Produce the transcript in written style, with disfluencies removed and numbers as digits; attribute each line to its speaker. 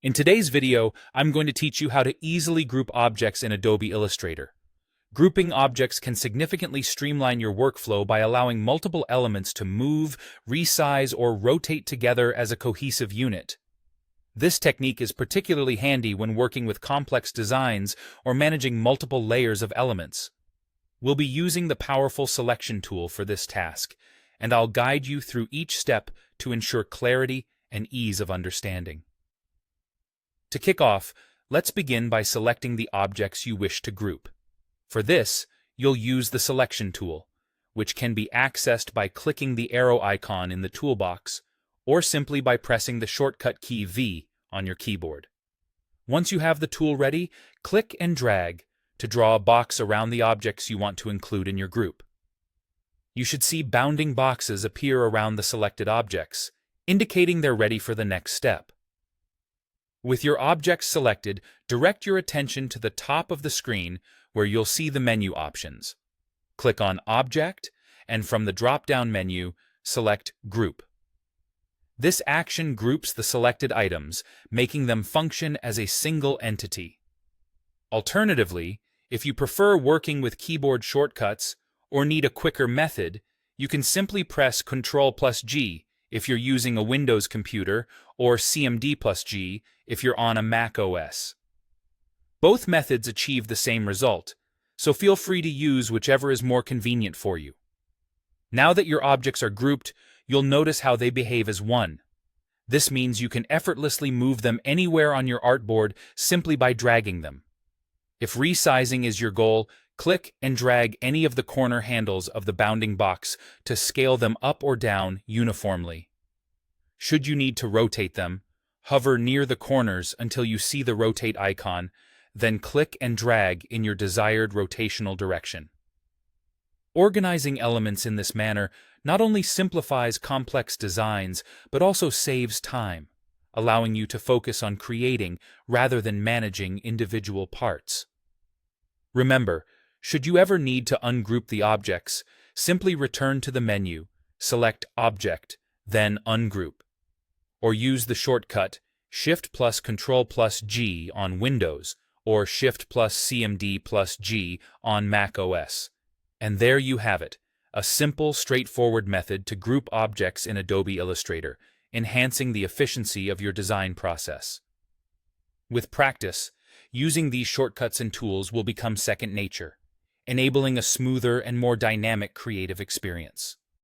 Speaker 1: In today's video, I'm going to teach you how to easily group objects in Adobe Illustrator. Grouping objects can significantly streamline your workflow by allowing multiple elements to move, resize, or rotate together as a cohesive unit. This technique is particularly handy when working with complex designs or managing multiple layers of elements. We'll be using the powerful selection tool for this task, and I'll guide you through each step to ensure clarity and ease of understanding. To kick off, let's begin by selecting the objects you wish to group. For this, you'll use the selection tool, which can be accessed by clicking the arrow icon in the toolbox or simply by pressing the shortcut key V on your keyboard. Once you have the tool ready, click and drag to draw a box around the objects you want to include in your group. You should see bounding boxes appear around the selected objects, indicating they're ready for the next step. With your objects selected, direct your attention to the top of the screen where you'll see the menu options. Click on Object, and from the drop-down menu, select Group. This action groups the selected items, making them function as a single entity. Alternatively, if you prefer working with keyboard shortcuts or need a quicker method, you can simply press Ctrl+G if you're using a Windows computer, or CMD+G if you're on a Mac OS. Both methods achieve the same result, so feel free to use whichever is more convenient for you. Now that your objects are grouped, you'll notice how they behave as one. This means you can effortlessly move them anywhere on your artboard simply by dragging them. If resizing is your goal, click and drag any of the corner handles of the bounding box to scale them up or down uniformly. Should you need to rotate them, hover near the corners until you see the rotate icon, then click and drag in your desired rotational direction. Organizing elements in this manner not only simplifies complex designs, but also saves time, allowing you to focus on creating rather than managing individual parts. Remember, should you ever need to ungroup the objects, simply return to the menu, select Object, then Ungroup, or use the shortcut Shift+Ctrl+G on Windows or Shift+CMD+G on Mac OS. And there you have it, a simple, straightforward method to group objects in Adobe Illustrator, enhancing the efficiency of your design process. With practice, using these shortcuts and tools will become second nature, enabling a smoother and more dynamic creative experience.